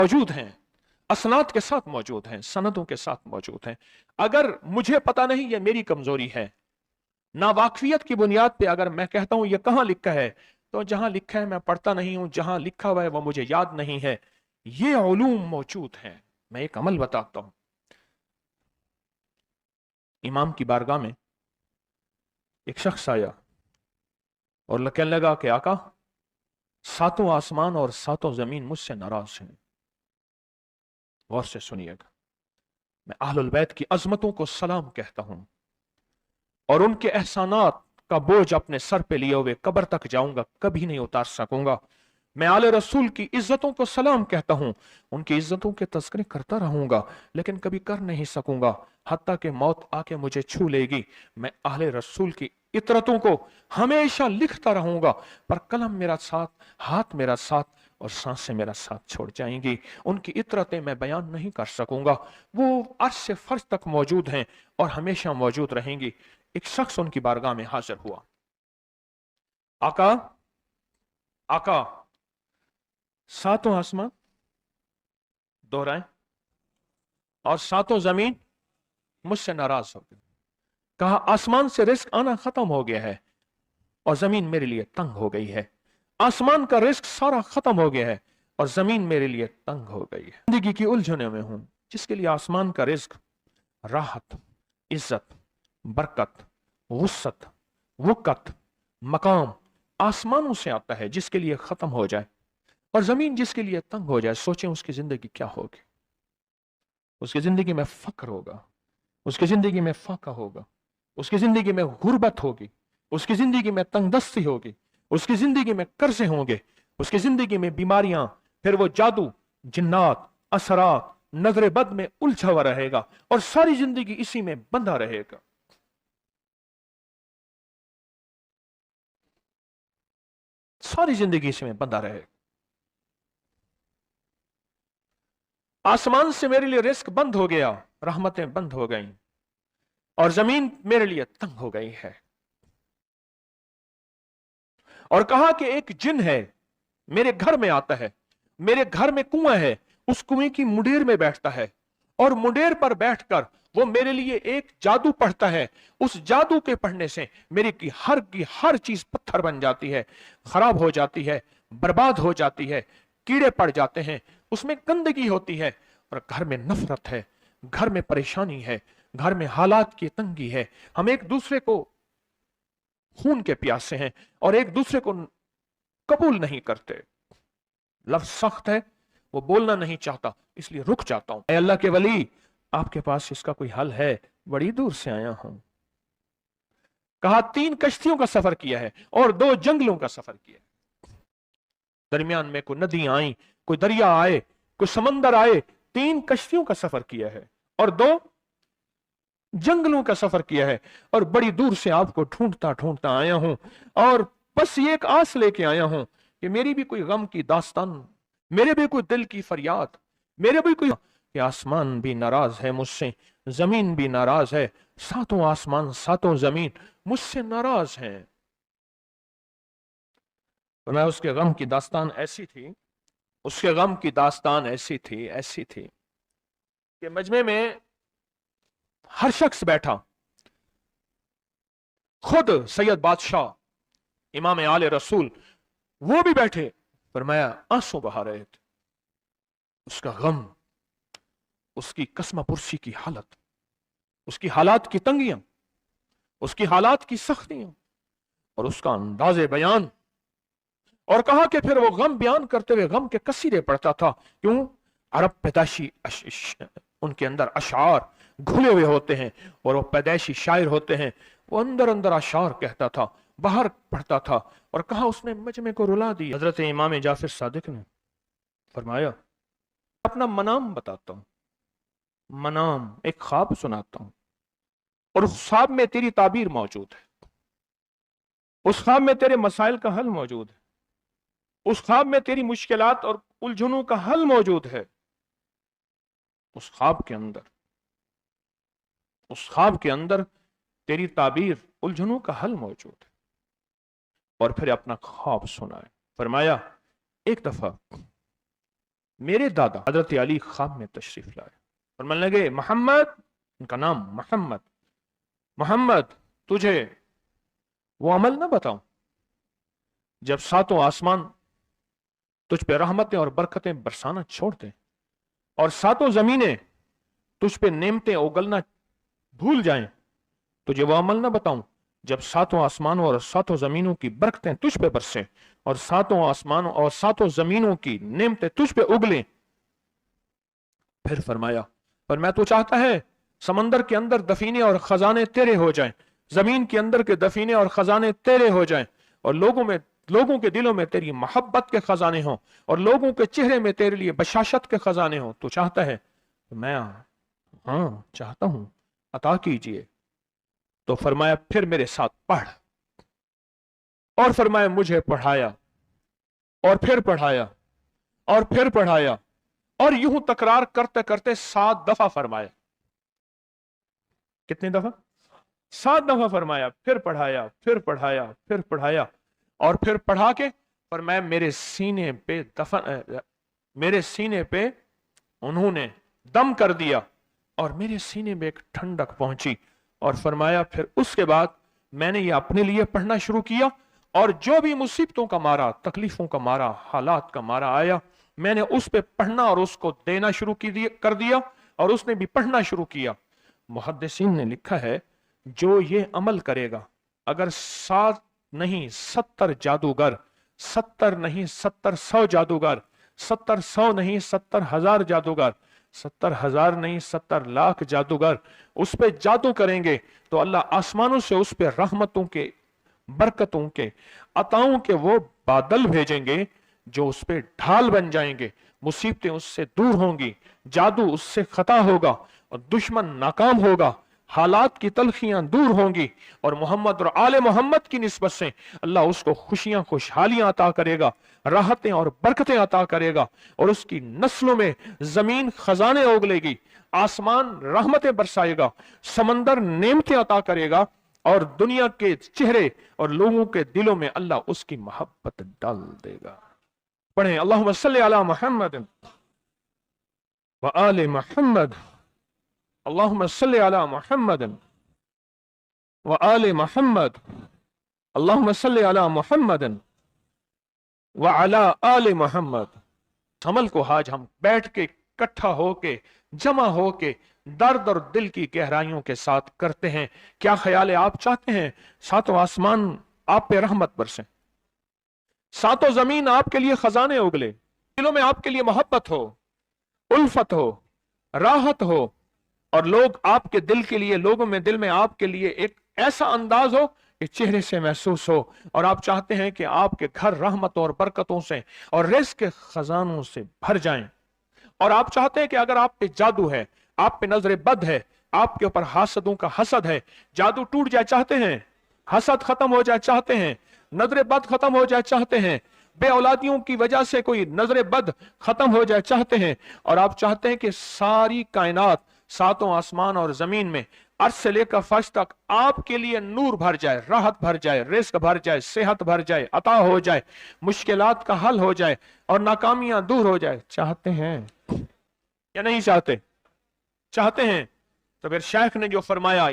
मौजूद हैं, असनाद के साथ मौजूद हैं, सनदों के साथ मौजूद हैं। अगर मुझे पता नहीं, ये मेरी कमजोरी है, नावाकफियत की बुनियाद पे अगर मैं कहता हूं ये कहां लिखा है, तो जहां लिखा है मैं पढ़ता नहीं हूं, जहां लिखा हुआ है वो मुझे याद नहीं है। ये उलूम मौजूद हैं। मैं एक अमल बताता हूं। इमाम की बारगाह में एक शख्स आया और कहने लगा कि आका, सातों आसमान और सातों जमीन मुझसे नाराज हैं। गौर से सुनिएगा, मैं अहलुल बैत की अजमतों को सलाम कहता हूं और उनके एहसानात का बोझ अपने सर पे लिए हुए कब्र तक जाऊंगा, कभी नहीं उतार सकूंगा। मैं आले रसूल की इज्जतों को सलाम कहता हूं, उनकी इज्जतों के तस्करे करता रहूंगा, लेकिन कभी कर नहीं सकूंगा, हत्ता कि मौत आके मुझे छू लेगी। मैं आले रसूल की इतरतों को हमेशा लिखता रहूंगा, पर कलम मेरा साथ, हाथ मेरा साथ और सांसें मेरा साथ छोड़ जाएंगी। उनकी इतरतें मैं बयान नहीं कर सकूंगा। वो अर्श से फर्श तक मौजूद हैं और हमेशा मौजूद रहेंगी। एक शख्स उनकी बारगाह में हाजिर हुआ। आका, आका, सातों आसमान, दोहराएं, और सातों जमीन मुझसे नाराज हो गए। कहा, आसमान से रिस्क आना खत्म हो गया है और जमीन मेरे लिए तंग हो गई है। आसमान का रिस्क सारा खत्म हो गया है और जमीन मेरे लिए तंग हो गई है। जिंदगी की उलझने में हूं, जिसके लिए आसमान का रिस्क, राहत, इज्जत, बरकत, वुसत, वुकत, मकाम आसमानों से आता है, जिसके लिए खत्म हो जाए और जमीन जिसके लिए तंग हो जाए। सोचें उसकी जिंदगी क्या होगी। उसकी जिंदगी में फक्र होगा, उसकी जिंदगी में फाका होगा, उसकी जिंदगी में गुर्बत होगी, उसकी जिंदगी में तंगदस्ती होगी, उसकी जिंदगी में कर्जे होंगे, उसकी जिंदगी में बीमारियां, फिर वो जादू, जिन्नात, असरात, नजर बद में उलझा हुआ रहेगा और सारी जिंदगी इसी में बंधा रहेगा। सारी जिंदगी इसमें बंधा रहेगा। आसमान से मेरे लिए रिस्क बंद हो गया, रहमतें बंद हो गईं और जमीन मेरे लिए तंग हो गई है। और कहा कि एक जिन है, मेरे घर में आता है, मेरे घर में कुआं है, उस कुएं की मुंडेर में बैठता है और मुंडेर पर बैठकर वो मेरे लिए एक जादू पढ़ता है। उस जादू के पढ़ने से मेरी की हर चीज पत्थर बन जाती है, खराब हो जाती है, बर्बाद हो जाती है, कीड़े पड़ जाते हैं, उसमें गंदगी होती है और घर में नफरत है, घर में परेशानी है, घर में हालात की तंगी है। हम एक दूसरे को खून के प्यासे हैं और एक दूसरे को कबूल नहीं करते। लफ्ज सख्त है, वो बोलना नहीं चाहता, इसलिए रुक जाता हूं। अल्लाह के वली, आपके पास इसका कोई हल है? बड़ी दूर से आया हूं। कहा, 3 कश्तियों का सफर किया है और 2 जंगलों का सफर किया है। दरमियान में कोई नदियां आई, कोई दरिया आए, कोई समंदर आए। 3 कश्तियों का सफर किया है और 2 जंगलों का सफर किया है और बड़ी दूर से आपको ढूंढता ढूंढता आया हूं और बस ये एक आस लेके आया हूं कि मेरी भी कोई गम की दास्तान, मेरे भी कोई दिल की फरियाद, मेरे भी कोई, कि आसमान भी नाराज है मुझसे, जमीन भी नाराज है, सातों आसमान सातों जमीन मुझसे नाराज हैं। तो मैं उसके गम की दास्तान ऐसी थी, उसके गम की दास्तान ऐसी थी कि मजमे में हर शख्स बैठा, खुद सैयद बादशाह, इमाम आले रसूल, वो भी बैठे, फरमाया आंसू बहा रहे थे। उसका गम, उसकी कसमा पुरसी की हालत, उसकी हालात की तंगियां, उसकी हालात की सख्तियां और उसका अंदाजे बयान। और कहा कि फिर वो गम बयान करते हुए गम के कसीरे पढ़ता था। क्यों? अरब पैदाशी उनके अंदर अशार घुले हुए होते हैं और वो पैदाइशी शायर होते हैं। वो अंदर अंदर अशार कहता था, बाहर पढ़ता था। और कहा उसने मजमे को रुला दिया। हजरत इमाम जाफर सादिक ने फरमाया, अपना मनाम बताता हूं, मनाम एक ख्वाब सुनाता हूं और उस ख्वाब में तेरी ताबीर मौजूद है, उस ख्वाब में तेरे मसाइल का हल मौजूद है, उस ख्वाब में तेरी मुश्किलात और उलझनों का हल मौजूद है। उस ख्वाब के अंदर, उस ख्वाब के अंदर तेरी ताबीर, उलझनों का हल मौजूद है। और फिर अपना ख्वाब सुनाए। फरमाया, एक दफा मेरे दादा हजरत अली ख्वाब में तशरीफ लाए और मन लगे मोहम्मद, उनका नाम मोहम्मद, मोहम्मद तुझे वो अमल ना बताऊं जब सातों आसमान तुझ पे रहमतें और बरकतें बरसाना छोड़ दें और सातों जमीनें तुझ पे नेमतें उगलना भूल जाएं, तुझे वो अमल ना बताऊं जब सातों आसमानों और सातों जमीनों की बरकतें तुझ पे बरसें और सातों आसमानों और सातों जमीनों की नेमतें तुझ पे उगलें। फिर फरमाया, पर मैं तो चाहता है समंदर के अंदर दफीने और खजाने तेरे हो जाएं, जमीन के अंदर के दफीने और खजाने तेरे हो जाएं, और लोगों के दिलों में तेरी मोहब्बत के खजाने हों और लोगों के चेहरे में तेरे लिए बशाशत के खजाने हों। तो चाहता है? तो मैं हाँ चाहता हूं, अता कीजिए। तो फरमाया फिर मेरे साथ पढ़, और फरमाया मुझे पढ़ाया और फिर पढ़ाया और फिर पढ़ाया और यूं तकरार करते करते 7 दफा फरमाया। कितनी दफा? 7 दफा फरमाया, फिर पढ़ाया, फिर पढ़ाया, फिर पढ़ाया और फिर पढ़ा के फरमाया मेरे सीने पे उन्होंने दम कर दिया और मेरे सीने में एक ठंडक पहुंची। और फरमाया फिर उसके बाद मैंने ये अपने लिए पढ़ना शुरू किया और जो भी मुसीबतों का मारा, तकलीफों का मारा, हालात का मारा आया, मैंने उस पे पढ़ना और उसको देना शुरू कर दिया और उसने भी पढ़ना शुरू किया। मुहद्दिसीन ने लिखा है जो ये अमल करेगा, अगर 7 नहीं 70 जादूगर, 70 नहीं 70,100 जादूगर, 70,100 नहीं 70,000 जादूगर, 70,000 नहीं 70 लाख जादूगर उस पे जादू करेंगे तो अल्लाह आसमानों से उस पे रहमतों के, बरकतों के, अताओं के वो बादल भेजेंगे जो उस पे ढाल बन जाएंगे। मुसीबतें उससे दूर होंगी, जादू उससे खता होगा और दुश्मन नाकाम होगा, हालात की तलखियां दूर होंगी और मोहम्मद और आले मोहम्मद की निस्बत से अल्लाह उसको खुशियां, खुशहालियां अता करेगा, राहतें और बरकतें अता करेगा और उसकी नस्लों में जमीन खजाने उगलेगी, आसमान रहमतें बरसाएगा, समंदर नेमतें अता करेगा और दुनिया के चेहरे और लोगों के दिलों में अल्लाह उसकी मोहब्बत डाल देगा। पढ़ें अल्लाहुम्मा सल्ली अला मुहम्मद व आले मुहम्मद, अल्लाहुम्मा सल्ली अला मुहम्मद व आले मुहम्मद, अल्लाहुम्मा सल्ली अला मुहम्मद व अला आले मुहम्मद। अमल को आज हम बैठ के इकट्ठा होके, जमा होके, दर्द और दिल की गहराइयों के साथ करते हैं। क्या ख्याल है? आप चाहते हैं सातों आसमान आप पे रहमत बरसे, सातों जमीन आपके लिए खजाने उगले, दिलों में आपके लिए मोहब्बत हो, उल्फत हो, राहत हो और लोग आपके दिल के लिए, लोगों में दिल में आपके लिए एक ऐसा अंदाज हो कि चेहरे से महसूस हो और आप चाहते हैं कि आपके घर रहमतों और बरकतों से और रिज़्क़ के खजानों से भर जाएं। और आप चाहते हैं कि अगर आप पे जादू है, आप पे नजर बद है, आपके ऊपर हासदों का हसद है, जादू टूट जाए चाहते हैं, हसद खत्म हो जाए चाहते हैं, नजर बद खत्म हो जाए चाहते हैं, बे औलादियों की वजह से कोई नजर बद खत्म हो जाए चाहते हैं और आप चाहते हैं कि सारी कायनात, सातों आसमान और जमीन में अर्श से लेकर फर्श तक आपके लिए नूर भर जाए, राहत भर जाए, रिज़्क़ भर जाए, सेहत भर जाए, अता हो जाए, मुश्किलात का हल हो जाए और नाकामियां दूर हो जाए। चाहते हैं या नहीं चाहते? चाहते हैं। तो फिर शेख ने जो फरमाया,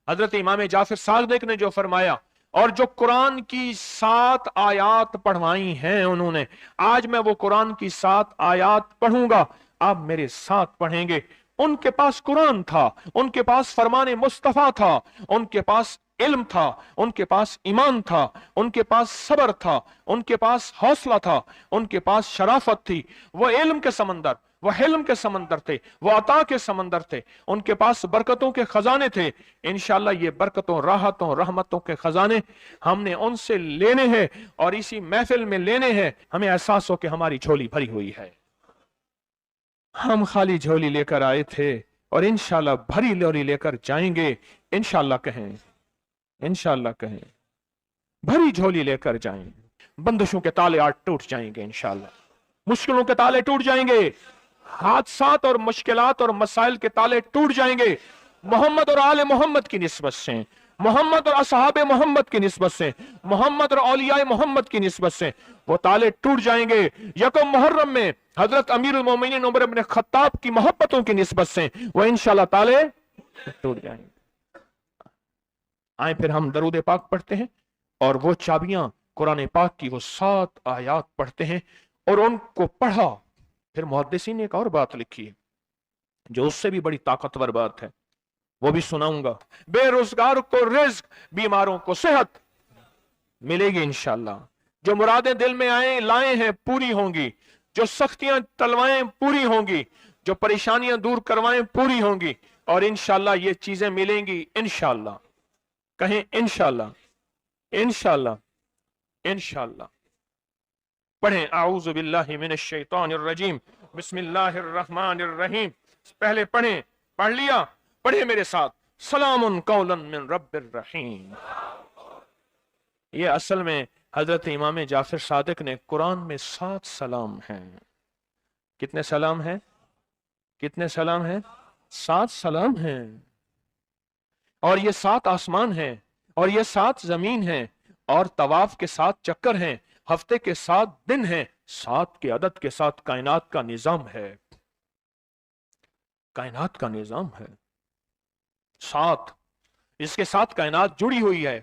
हजरत इमाम जाफर सादिक ने जो फरमाया और जो कुरान की 7 आयात पढ़वाई हैं उन्होंने, आज मैं वो कुरान की 7 आयात पढ़ूंगा, आप मेरे साथ पढ़ेंगे। उनके पास कुरान था, उनके पास फरमाने मुस्तफा था, उनके पास इल्म था, उनके पास ईमान था, उनके पास सब्र था, उनके पास हौसला था, उनके पास शराफत थी। वो इल्म के समंदर, वो हिल्म के समंदर थे, वो अता के समंदर थे, उनके पास बरकतों के खजाने थे। इंशाअल्लाह ये बरकतों, राहतों, रहमतों के खजाने हमने उनसे लेने हैं और इसी महफिल में लेने हैं। हमें एहसास हो कि हमारी झोली भरी हुई है, हम खाली झोली लेकर आए थे और इंशाअल्लाह भरी झोली लेकर जाएंगे। इंशाअल्लाह कहें, इंशाअल्लाह कहें, भरी झोली लेकर जाएंगे। बंदिशों के ताले आज टूट जाएंगे इंशाअल्लाह, मुश्किलों के ताले टूट जाएंगे, हादसात और मुश्किलात और मसाइल के ताले टूट जाएंगे। मोहम्मद और आले मोहम्मद की निस्बत से मोहम्मद और असहाबे मोहम्मद की निस्बत से, मोहम्मद और औलियाए मोहम्मद की निस्बत से वो ताले टूट जाएंगे। यकम मुहर्रम में हजरत अमीरुल मोमिनीन उमर इब्न खत्ताब की मोहब्बतों की निस्बत से वो इंशाल्लाह ताले टूट जाएंगे। आए फिर हम दरूद पाक पढ़ते हैं और वो चाबियां कुरान पाक की वो 7 आयात पढ़ते हैं और उनको पढ़ा। फिर मुहद्दिसीन ने एक और बात लिखी है जो उससे भी बड़ी ताकतवर बात है, वो भी सुनाऊंगा। बेरोजगार को रिज्क, बीमारों को सेहत मिलेगी इंशाल्लाह। जो मुरादें दिल में आए लाए हैं पूरी होंगी, जो सख्तियां टलवाएं पूरी होंगी, जो परेशानियां दूर करवाएं पूरी होंगी और इंशाल्लाह ये चीजें मिलेंगी इंशाल्लाह। कहें इंशाल्लाह, इंशाल्लाह, इंशाल्लाह। पढ़ें आऊज़ु बिल्लाहि मिनश शैतानिर रजीम, बिस्मिल्लाहिर रहमानिर रहीम। पहले पढ़ें, पढ़ लिया, पढ़े मेरे साथ, सलामुन कौलन मिन रब्बिर रहीम। ये असल में हजरत इमाम जाफर सादिक ने कुरान में 7 सलाम हैं। कितने सलाम हैं? कितने सलाम हैं? 7 सलाम हैं। और ये 7 आसमान हैं और ये 7 जमीन हैं और तवाफ के 7 चक्कर हैं, हफ्ते के 7 दिन हैं, 7 के अदद के साथ कायनात का निजाम है। कायनात का निजाम है 7, इसके साथ कायनात जुड़ी हुई है।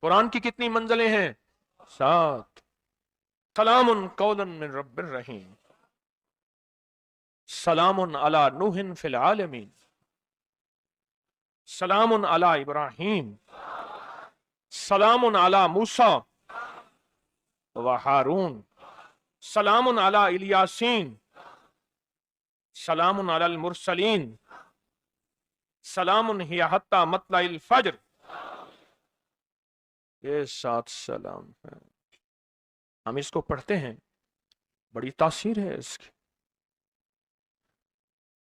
कुरान की कितनी मंजिलें हैं? 7। सलामुन कौलन मिन रब्बिर रहीम, सलामुन अला नूहिन फिल आलमीन, सलामुन अला इब्राहीम, सलामुन अला मूसा व हारून, सलामुन अला इलियासीन, सलामुन अलल मुरसलीन, सलामुन हिया हत्ता मतलाइल फज्र। ये 7 सलाम है। हम इसको पढ़ते हैं, बड़ी तासीर है इसकी।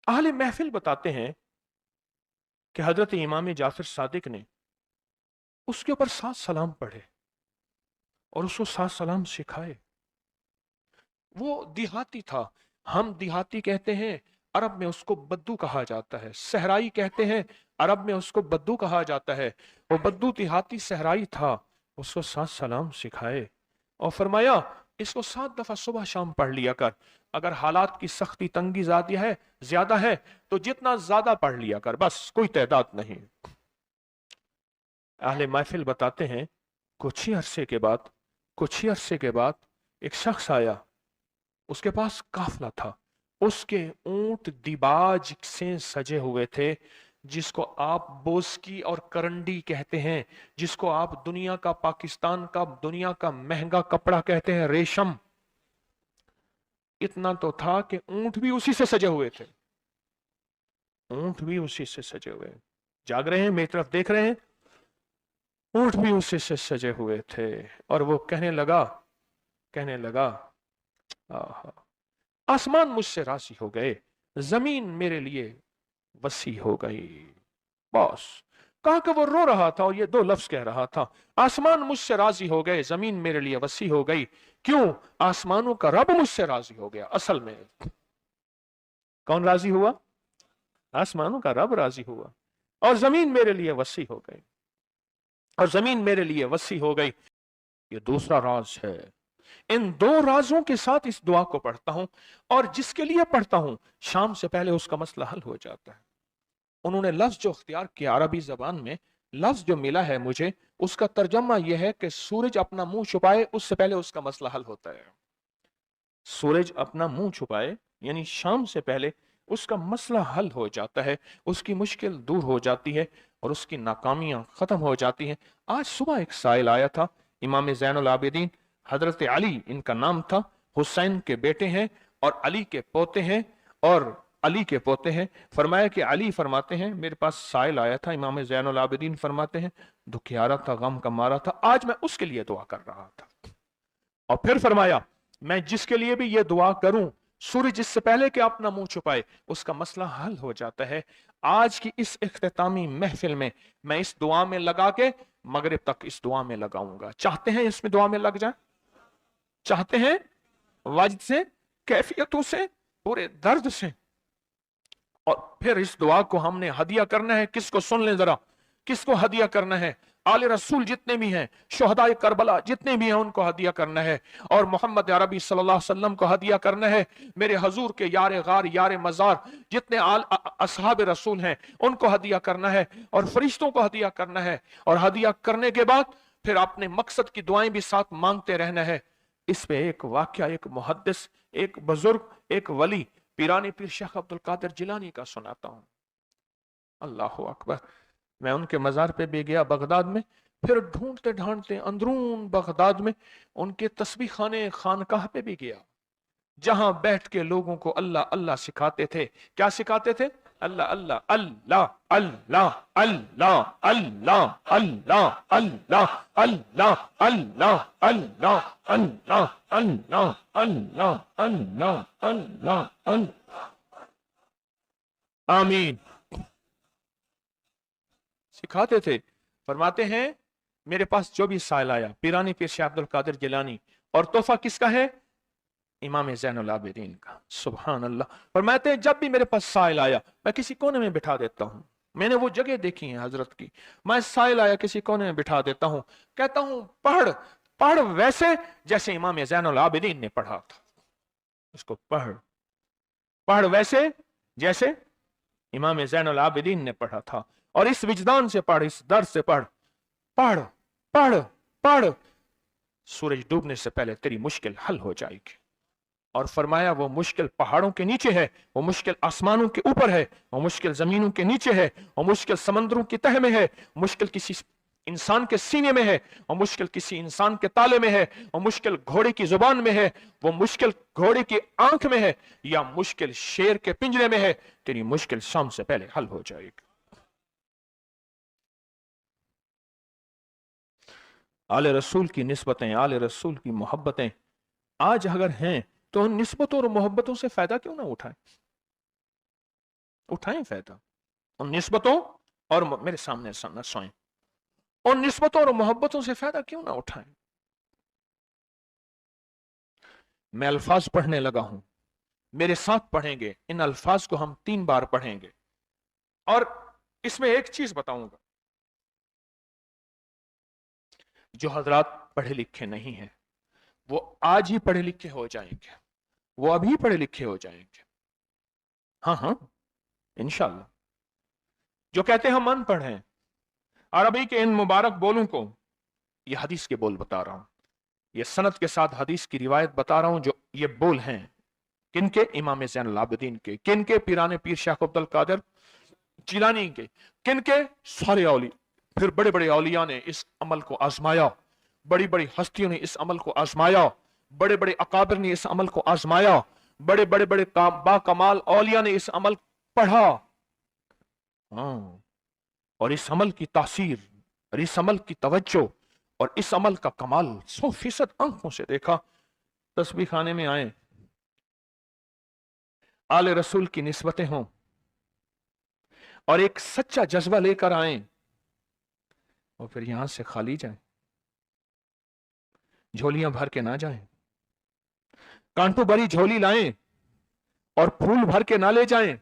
अहले महफिल बताते हैं कि हजरत इमाम जाफर सादिक ने उसके ऊपर 7 सलाम पढ़े और उसको 7 सलाम सिखाए। वो देहाती था, हम देहाती कहते हैं, अरब में उसको बद्दू कहा जाता है। सहराई कहते हैं, अरब में उसको बद्दू कहा जाता है। वो बद्दू देहाती सहराई था, उसको 7 सलाम सिखाए और फरमाया इसको 7 दफा सुबह शाम पढ़ लिया कर। अगर हालात की सख्ती तंगी ज्यादा है तो जितना ज्यादा पढ़ लिया कर, बस कोई तादाद नहीं। अहले महफिल बताते हैं कुछ ही अरसे के बाद एक शख्स आया, उसके पास काफला था, उसके ऊंट दिबाज से सजे हुए थे, जिसको आप बोस्की और करंडी कहते हैं, जिसको आप दुनिया का, पाकिस्तान का दुनिया का महंगा कपड़ा कहते हैं, रेशम। इतना तो था कि ऊंट भी उसी से सजे हुए थे, ऊंट भी उसी से सजे हुए। जाग रहे हैं, मेरी तरफ देख रहे हैं? ऊंट भी उसी से सजे हुए थे। और वो कहने लगा आसमान मुझसे राजी हो गए, जमीन मेरे लिए वसी हो गई। बस कहा कि वो रो रहा था और ये 2 लफ्ज कह रहा था, आसमान मुझसे राजी हो गए, जमीन मेरे लिए वसी हो गई। क्यों? आसमानों का रब मुझसे राजी हो गया। असल में कौन राजी हुआ? आसमानों का रब राजी हुआ और जमीन मेरे लिए वसी हो गई, और जमीन मेरे लिए वसी हो गई। ये दूसरा राज है। इन 2 राजों के साथ इस दुआ को पढ़ता हूं और जिसके लिए पढ़ता हूं शाम से पहले उसका मसला हल हो जाता है। उन्होंने लफ्ज जो इख्तियार किया अरबी जबान में, लफ्ज जो मिला है मुझे, उसका तर्जमा यह है कि सूरज अपना मुंह छुपाए उससे पहले उसका मसला हल होता है। सूरज अपना मुंह छुपाए यानी शाम से पहले उसका मसला हल हो जाता है, उसकी मुश्किल दूर हो जाती है और उसकी नाकामियां खत्म हो जाती हैं। आज सुबह एक साइल आया था, इमाम ज़ैनुल आबिदीन हजरत अली इनका नाम था, हुसैन के बेटे हैं और अली के पोते हैं, और अली के पोते हैं। फरमाया कि अली फरमाते हैं मेरे पास साइल आया था, इमाम ज़ैनुल आबिदीन फरमाते हैं दुखियारा था, गम का मारा था, आज मैं उसके लिए दुआ कर रहा था। और फिर फरमाया मैं जिसके लिए भी ये दुआ करूं, सूरज जिससे पहले कि अपना मुंह छुपाए उसका मसला हल हो जाता है। आज की इस इख्तितामी महफिल में मैं इस दुआ में लगा के मगरिब तक इस दुआ में लगाऊंगा। चाहते हैं इसमें दुआ में लग जाए? चाहते हैं? वाजिद से, कैफियतों से, पूरे दर्द से। और फिर इस दुआ को हमने हदिया करना है। किसको? सुन लें जरा, किसको हदिया करना है? आले रसूल जितने भी हैं, शुहदाए करबला जितने भी हैं, उनको हदिया करना है। और मोहम्मद अरबी सल्लल्लाहु अलैहि वसल्लम को हदिया करना है। मेरे हजूर के यार गार यार मजार जितने असहाब रसूल हैं, उनको हदिया करना है और फरिश्तों को हदिया करना है। और हदिया करने के बाद फिर अपने मकसद की दुआएं भी साथ मांगते रहना है। इस पे एक वाक्या, एक मुहद्दिस, एक बुजुर्ग, एक वली पीरानी पीर शेख अब्दुल कादिर जिलानी का सुनाता हूं। अल्लाह अकबर। मैं उनके मजार पे भी गया बगदाद में, फिर ढूंढते ढांढते अंदरून बगदाद में उनके तस्बीह खाने खानकाह पे भी गया, जहां बैठ के लोगों को अल्लाह अल्लाह सिखाते थे। क्या सिखाते थे? अल्लाह अल्लाह अल्लाह अल्लाह अल्लाह अल्लाह अल्लाह अल्लाह अल्लाह अल्लाह अल्लाह अल्लाह अल्लाह अल्लाह अल्लाह अल्लाह अल्लाह। आमीन। सिखाते थे। फरमाते हैं मेरे पास जो भी साइल आया, पीरानी पीर शेख अब्दुल कादिर जिलानी, और तोहफा किसका है? इमाम ज़ैनुल आबिदीन का। सुभान अल्लाह। फरमाते हैं जब भी मेरे पास साइल आया, मैं किसी कोने में बिठा देता हूं। मैंने वो जगह देखी है हजरत की। मैं साइल आया किसी कोने में बिठा देता हूं, कहता हूं पढ़ पढ़ वैसे जैसे इमाम ज़ैनुल आबिदीन ने पढ़ा था। उसको पढ़ पढ़ वैसे जैसे इमाम ज़ैनुल आबिदीन ने पढ़ा था। और इस विजदान से पढ़, इस दर्द से पढ़। पढ़ पढ़ पढ़, सूरज डूबने से पहले तेरी मुश्किल हल हो जाएगी। और फरमाया वो मुश्किल पहाड़ों के नीचे है, वो मुश्किल आसमानों के ऊपर है, वो मुश्किल जमीनों के नीचे है, वो मुश्किल समंदरों की तह में है, मुश्किल किसी इंसान के सीने में है, वो मुश्किल किसी इंसान के ताले में है, वो मुश्किल घोड़े की जुबान में है, वो मुश्किल घोड़े की आंख में है, या मुश्किल शेर के पिंजरे में है। तेरी मुश्किल शाम से पहले हल हो जाएगी। आले रसूल की निस्बतें, आले रसूल की मोहब्बतें आज अगर हैं तो उन निस्बतों और मोहब्बतों से फायदा क्यों ना उठाएं? उठाएं फायदा उन निस्बतों और मेरे सामने न सोएं, उन निस्बतों और मोहब्बतों से फायदा क्यों ना उठाएं? मैं अल्फाज पढ़ने लगा हूं, मेरे साथ पढ़ेंगे। इन अल्फाज को हम 3 बार पढ़ेंगे। और इसमें एक चीज बताऊंगा, जो हजरात पढ़े लिखे नहीं हैं वो आज ही पढ़े लिखे हो जाएंगे, वो अभी पढ़े लिखे हो जाएंगे। हाँ हाँ इंशाल्लाह। जो कहते हैं हम अनपढ़ हैं, अरबी के इन मुबारक बोलों को, ये हदीस के बोल बता रहा हूं, ये सनद के साथ हदीस की रिवायत बता रहा हूं। जो ये बोल हैं किनके? इमाम ज़ैनुल आबिदीन के। किनके? पीराने पीर शेख अब्दुल कादिर जिलानी के। किनके? सारे औलिया। फिर बड़े बड़े औलिया ने इस अमल को आजमाया, बड़ी बड़ी हस्तियों ने इस अमल को आजमाया, बड़े बड़े अकाबिर ने इस अमल को आजमाया, बड़े बड़े बड़े बाकमाल औलिया ने इस अमल पढ़ा। हाँ, और इस अमल की तासीर और इस अमल की तवज्जो और इस अमल का कमाल 100% आंखों से देखा। तस्बीह खाने में आए, आले रसूल की निस्बतें हों और एक सच्चा जज्बा लेकर आए, और फिर यहां से खाली जाएं, झोलियां भर के ना जाएं। कांटों भरी झोली लाएं और फूल भर के ना ले जाएं।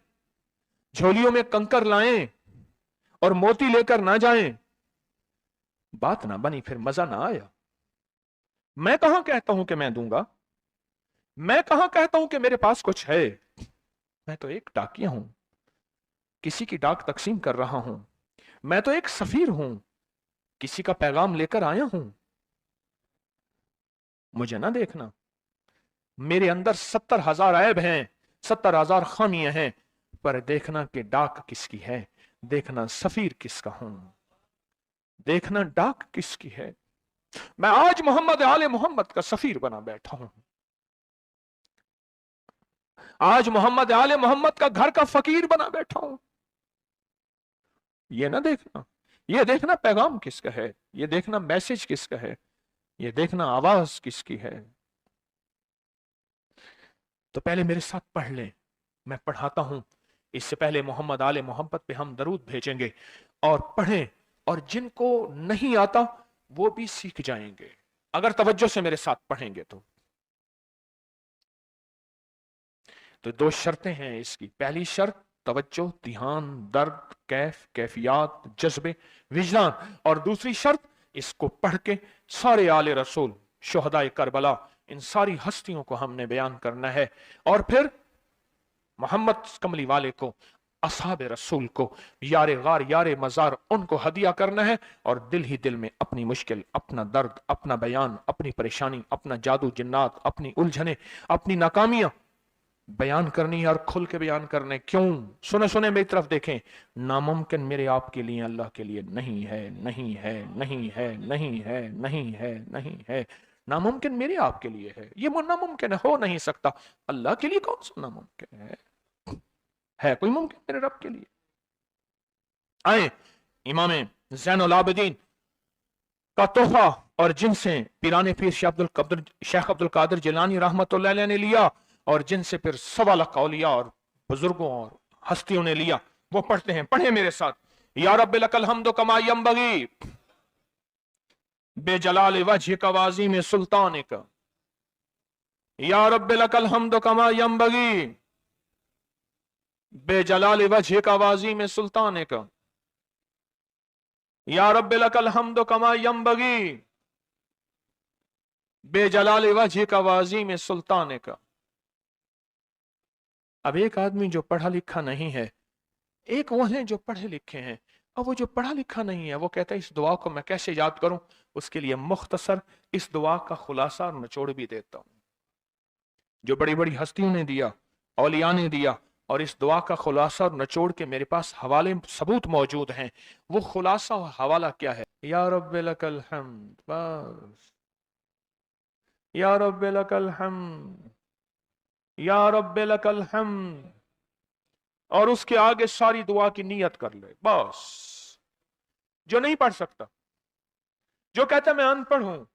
झोलियों में कंकर लाएं और मोती लेकर ना जाएं। बात ना बनी, फिर मजा ना आया। मैं कहां कहता हूं कि मैं दूंगा, मैं कहां कहता हूं कि मेरे पास कुछ है। मैं तो एक डाकिया हूं, किसी की डाक तकसीम कर रहा हूं। मैं तो एक सफीर हूं, किसी का पैगाम लेकर आया हूं। मुझे ना देखना, मेरे अंदर 70,000 ऐब हैं, 70,000 खामियां हैं, पर देखना कि डाक किसकी है, देखना सफीर किसका हूं, देखना डाक किसकी है। मैं आज मोहम्मद आले मोहम्मद का सफीर बना बैठा हूं। आज मोहम्मद आले मोहम्मद का घर का फकीर बना बैठा हूं। ये ना देखना, ये देखना पैगाम किसका है, ये देखना मैसेज किसका है, ये देखना आवाज किसकी है। तो पहले मेरे साथ पढ़ लें, मैं पढ़ाता हूं। इससे पहले मोहम्मद आले मोहम्मद पे हम दरूद भेजेंगे और पढ़ें, और जिनको नहीं आता वो भी सीख जाएंगे अगर तवज्जो से मेरे साथ पढ़ेंगे तो। 2 शर्तें हैं इसकी। पहली शर्त तवज्जो, ध्यान, दर्द, कैफियात, जज्बे, विजदान। और दूसरी शर्त, इसको पढ़ के सारे आले रसूल, शुहदाए करबला, इन सारी हस्तियों को हमने बयान करना है। और फिर मोहम्मद कमली वाले को, असहाब रसूल को, यारे गार यारे मजार, उनको हदिया करना है। और दिल ही दिल में अपनी मुश्किल, अपना दर्द, अपना बयान, अपनी परेशानी, अपना जादू जिन्नात, अपनी उलझने, अपनी नाकामियां बयान करनी है और खुल के बयान करने। क्यों? सुने सुने मेरी तरफ देखें, नामुमकिन मेरे आपके लिए अल्लाह के लिए नहीं है, नहीं है, नहीं है, नहीं है, नहीं है, नहीं है। नामुमकिन मेरे आपके लिए है, ये वो नामुमकिन हो नहीं सकता। अल्लाह के लिए कौन सा नामुमकिन है कोई मुमकिन मेरे रब के लिए? आए इमाम ज़ैनुल आबिदीन का तोहफा, और जिनसे पीराने पीर शेख अब्दुल कादिर जिलानी रहमतुल्लाह अलैह ने लिया, और जिनसे फिर सवा लाख औलिया और बुजुर्गों और हस्तियों ने लिया, वो पढ़ते हैं। पढ़े मेरे साथ। या रब्बी लकल हम्दु कमा यंबगी बेजलाल वजहिक व अज़ीम सुल्तानिक। या रब्बी लकल हम्दु कमा यंबगी बेजलाल वजहिक व अज़ीम सुल्तानिक। या रब्बी लकल हम्दु कमा यंबगी बेजलाल वजहिक व अज़ीम सुल्तानिक। अब एक आदमी जो पढ़ा लिखा नहीं है, एक वो है जो पढ़े लिखे हैं। अब वो जो पढ़ा लिखा नहीं है, वो कहता है इस दुआ को मैं कैसे याद करूं? उसके लिए मुख्तसर इस दुआ का खुलासा और निचोड़ भी देता हूं, जो बड़ी बड़ी हस्तियों ने दिया, औलिया ने दिया, और इस दुआ का खुलासा और निचोड़ के मेरे पास हवाले सबूत मौजूद हैं। वो खुलासा और हवाला क्या है? या रब्बी लकल हम्द, बस। या रब्बी लकल हम्द, या रब्बी लकल हम्द, और उसके आगे सारी दुआ की नियत कर ले, बस। जो नहीं पढ़ सकता, जो कहता मैं अनपढ़ हूं,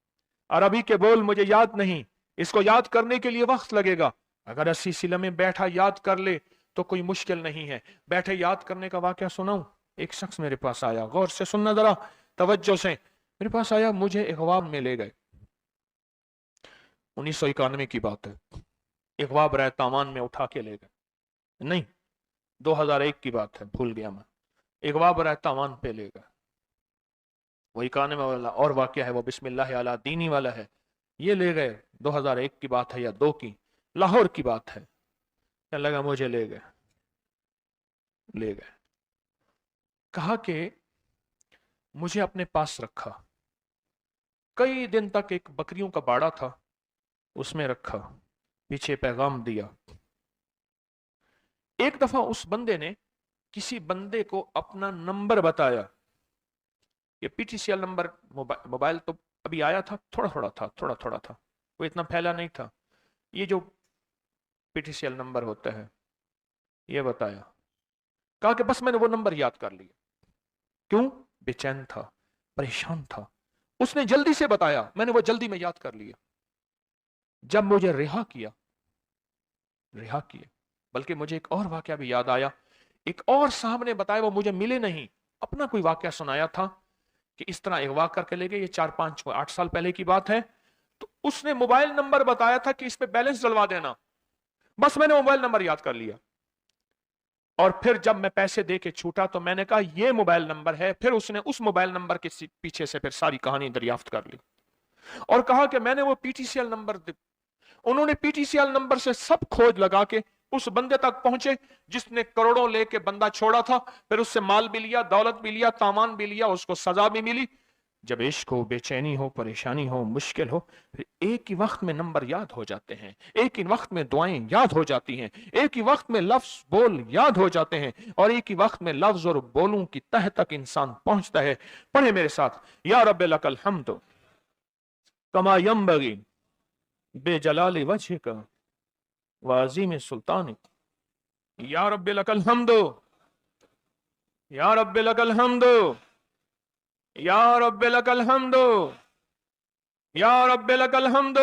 अरबी के बोल मुझे याद नहीं, इसको याद करने के लिए वक्त लगेगा, अगर 80 सिले में बैठा याद कर ले तो कोई मुश्किल नहीं है। बैठे याद करने का वाकया सुनाऊं। एक शख्स मेरे पास आया, गौर से सुनना जरा, तवज्जो से। मेरे पास आया, मुझे इगवाब में ले गए। 1991 की बात है। इगवाब राय तामान में उठा के ले गए, नहीं 2001 की बात है, भूल गया मैं। इगवाब राय तामान पे ले गए। वही काने में वाला और वाकया है, वो बिस्मिल्लाह अला दीनी वाला है। ये ले गए, 2001 की बात है या 2 की, लाहौर की बात है। क्या लगा, मुझे ले गए। कहा कि मुझे अपने पास रखा। कई दिन तक एक बकरियों का बाड़ा था, उसमें रखा, पीछे पैगाम दिया। एक दफा उस बंदे ने किसी बंदे को अपना नंबर बताया। ये पीटीसीएल नंबर, मोबाइल तो अभी आया था, थोड़ा थोड़ा था, वो इतना फैला नहीं था। ये जो पीटीसीएल नंबर होता है, ये बताया। कहा कि बस मैंने वो नंबर याद कर लिया। क्यों? बेचैन था, परेशान था। उसने जल्दी से बताया, मैंने वो जल्दी में याद कर लिया। जब मुझे रिहा किया, बल्कि मुझे एक और वाकया भी याद आया। एक और साहब ने बताया, वो मुझे मिले नहीं, अपना कोई वाकया सुनाया था कि इस तरह अगवा करके ले गए। ये 4-5-8 साल पहले की बात है। तो उसने मोबाइल नंबर बताया था कि इस पे बैलेंस डलवा देना। बस मैंने मोबाइल नंबर याद कर लिया, और फिर जब मैं पैसे दे के छूटा तो मैंने कहा ये मोबाइल नंबर है। फिर उसने उस मोबाइल नंबर के पीछे से फिर सारी कहानी दरियाफ्त कर ली और कहा कि मैंने वो पीटीसीएल नंबर, उन्होंने पीटीसीएल नंबर से सब खोज लगा के उस बंदे तक पहुंचे जिसने करोड़ों लेके बंदा छोड़ा था। फिर उससे माल भी लिया, दौलत भी लिया, सामान भी लिया, उसको सजा भी मिली। जब इश्क हो, बेचैनी हो, परेशानी हो, मुश्किल हो, फिर एक ही वक्त में नंबर याद हो जाते हैं, एक ही वक्त में दुआएं याद हो जाती हैं, एक ही वक्त में लफ्ज बोल याद हो जाते हैं, और एक ही वक्त में लफ्ज और बोलों की तह तक इंसान पहुंचता है। पढ़े मेरे साथ। या रब्बी लकल हम्द कमा यंबगी बेजलाल वजहिक व अज़ीम सुल्तानिक। या रब्बी लकल हम्द, या रब्बी लकल हम्द, या रब्बी लकल हम्द, या रब्बी लकल हम्द।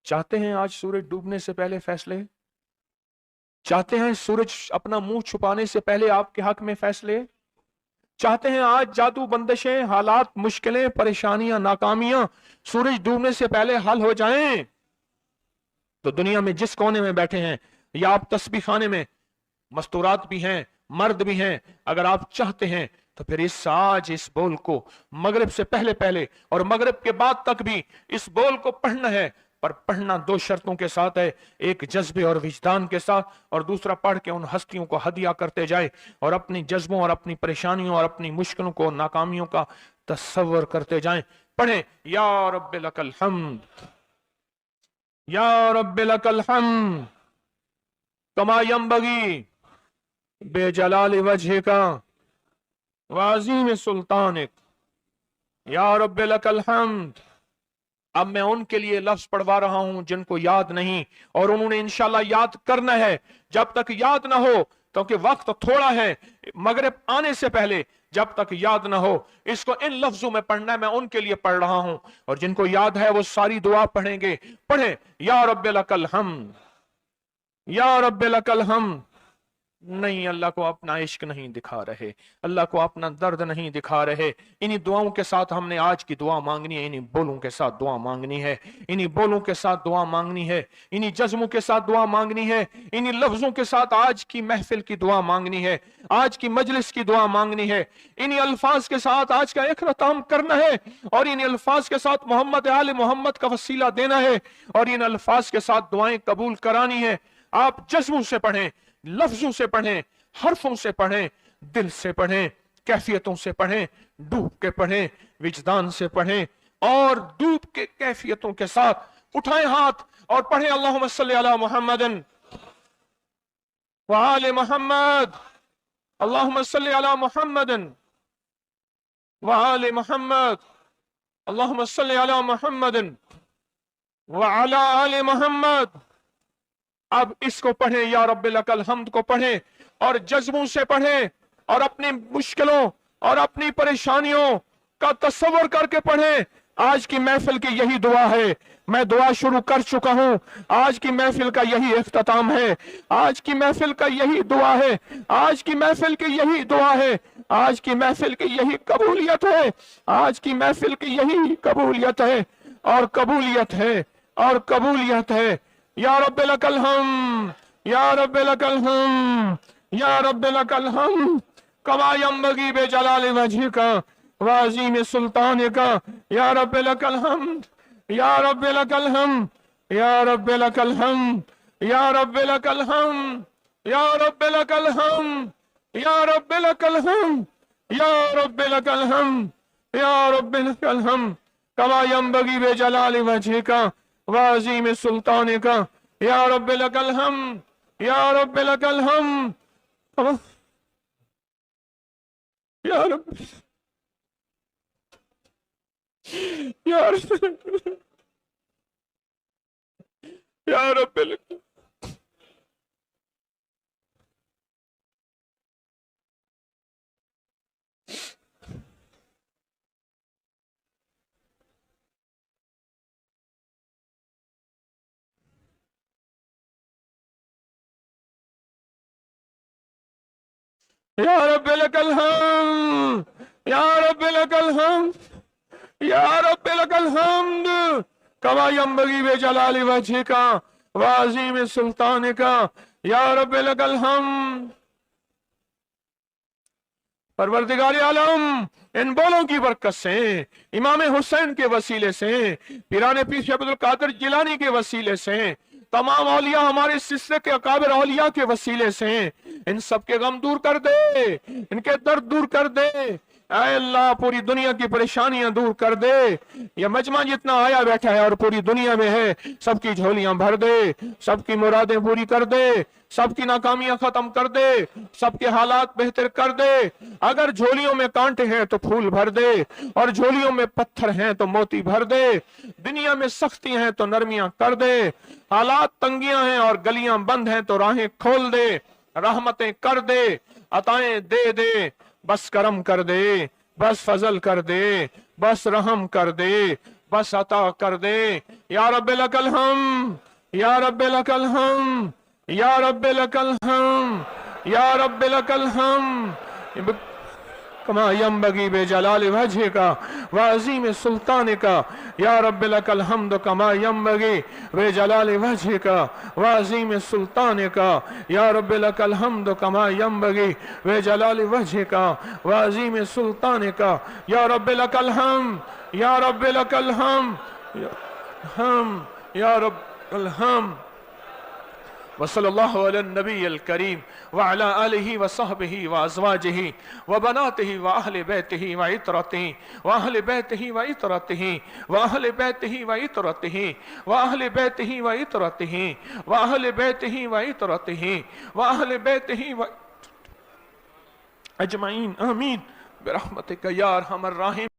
चाहते हैं आज सूरज डूबने से पहले फैसले? चाहते हैं सूरज अपना मुंह छुपाने से पहले आपके हक में फैसले? चाहते हैं आज जादू, बंदिशें, हालात, मुश्किलें, परेशानियां, नाकामियां सूरज डूबने से पहले हल हो जाएं? तो दुनिया में जिस कोने में बैठे हैं, या आप तस्बीह खाने में मस्तूरात भी हैं, मर्द भी हैं। अगर आप चाहते हैं तो फिर इस बोल को मगरिब से पहले पहले और मगरिब के बाद तक भी इस बोल को पढ़ना है, पर पढ़ना दो शर्तों के साथ है, एक जज्बे और विजदान के साथ, और दूसरा पढ़ के उन हस्तियों को हदिया करते जाए और अपनी जज्बों और अपनी परेशानियों और अपनी मुश्किलों को, नाकामियों का तस्वर करते जाएं। पढ़ें, या रब्बे लकल हम्द, या रब्बे लकल हम्द कमा यंबगी बेजलाल वजहिका वाज़ीम सुल्तानिक, या रब्बे लकल हम्द। अब मैं उनके लिए लफ्ज पढ़वा रहा हूं जिनको याद नहीं, और उन्होंने इंशाल्लाह याद करना है। जब तक याद ना हो, क्योंकि वक्त थोड़ा है, मगरिब आने से पहले जब तक याद ना हो, इसको इन लफ्जों में पढ़ना है। मैं उनके लिए पढ़ रहा हूं, और जिनको याद है वो सारी दुआ पढ़ेंगे। पढ़े, या रब्बे लकल हम्द, या रब्बे लकल हम्द। नहीं, अल्लाह को अपना इश्क नहीं दिखा रहे, अल्लाह को अपना दर्द नहीं दिखा रहे। इन्हीं दुआओं के साथ हमने आज की दुआ मांगनी है, इन्हीं बोलों के साथ दुआ मांगनी है, इन्हीं बोलों के साथ दुआ मांगनी है, इन्हीं जज्मों के साथ दुआ मांगनी है, इन्हीं लफ्जों के साथ आज की महफिल की दुआ मांगनी है, आज की मजलिस की दुआ मांगनी है। इन्हीं अल्फाज के साथ आज का इख्तिताम करना है, और इन्हीं अल्फाज के साथ मोहम्मद आले मोहम्मद का वसीला देना है, और इन अल्फाज के साथ दुआएं कबूल करानी है। आप जज्बों से पढ़ें, लफ्जों से पढ़ें, हरफों से पढ़ें, दिल से पढ़ें, कैफियतों से पढ़ें, डूब के पढ़ें, विजदान से पढ़ें, और डूब के कैफियतों के साथ उठाएं हाथ और पढ़ें, अल्लाहुम्मा सल्ली अला मुहम्मदिन व आले मुहम्मद, अल्लाहुम्मा सल्ली अला मुहम्मदिन व आले मुहम्मद, अल्लाहुम्मा सल्ली अला मुहम्मदिन व अला आले मुहम्मद। अब इसको पढ़ें, या रब्बे लकल हम्द को पढ़ें, और जज्बों से पढ़ें, और अपनी मुश्किलों और अपनी परेशानियों का तस्वर करके पढ़ें। आज की महफिल की यही दुआ है, मैं दुआ शुरू कर चुका हूं, आज की महफिल का यही इख्तिताम है, आज की महफिल का यही दुआ है, आज की महफिल की यही दुआ है, आज की महफिल की यही कबूलियत है, आज की महफिल की यही कबूलियत है, और कबूलियत है, और कबूलियत है। या रब्बे लकल हम्द, या रब्बे लकल हम्द, या रब्बे लकल हम्द कमा यंबगी बेजलाल वजहिका वाज़ीम सुल्तानिका, या रब्बे लकल हम्द, या रब्बे लकल हम्द, या रब्बे लकल हम्द, या रब्बे लकल हम्द, या रब्बे लकल हम्द, या रब्बे लकल हम्द, या रब्बे लकल हम्द, या रब्बे लकल हम्द कमा यंबगी बेजलाल वजहिका वाज़ीम सुल्तानिका, या रब्बे लकल हम्द, या रब्बे लकल हम्द, या रब्बे, या रब्बे, या रब्बे लकल, या रब्बे लकल हम्द, या रब्बे लकल हम्द, या रब्बे लकल हम्द कमा यंबगी बेजलाल वजहिका वाज़ीम सुल्तानिका, या रब्बे लकल हम्द। परवरदिगार आलम, इन बोलों की बरकत से, इमाम हुसैन के वसीले से, पीराने पीर शेख अब्दुल कादिर जिलानी के वसीले से, तमाम औलिया हमारे सिलसिले के अकाबिर औलिया के वसीले से, इन सब के गम दूर कर दे, इनके दर्द दूर कर दे। ऐ अल्लाह, पूरी दुनिया की परेशानियां दूर कर दे। ये मजमा जितना आया बैठा है और पूरी दुनिया में है, सबकी झोलियां भर दे, सबकी मुरादें पूरी कर दे, सबकी नाकामियां खत्म कर दे, सबके हालात बेहतर कर दे। अगर झोलियों में कांटे हैं तो फूल भर दे, और झोलियों में पत्थर हैं तो मोती भर दे। दुनिया में सख्ती हैं तो नरमियां कर दे, हालात तंगियां हैं और गलियां बंद हैं तो राहें खोल दे, रहमतें कर दे, अताएं दे दे, बस करम कर दे, बस फजल कर दे, बस रहम कर दे, बस अता कर दे। या रब्बे लकल हम, या रब्बे लकल हम, या रब्बे लकल हम, या रब्बे लकल हम। كما ينبغي بجلال وجهك وعظيم سلطانك يا رب لك الحمد كما ينبغي بجلال وجهك وعظيم سلطانك يا رب لك الحمد كما ينبغي بجلال وجهك وعظيم سلطانك يا رب لك الحمد يا رب لك الحمد يا رب الحمد وصلی اللہ علی النبی الکریم وعلى آلہ وصحبہ وازواجہ وبناتہ واہل بیتہ وعطرتہ واہل بیتہ وعطرتہ واہل بیتہ وعطرتہ واہل بیتہ وعطرتہ واہل بیتہ وعطرتہ واہل بیتہ اجمعین آمین برحمتک یا ارحم الراحمین.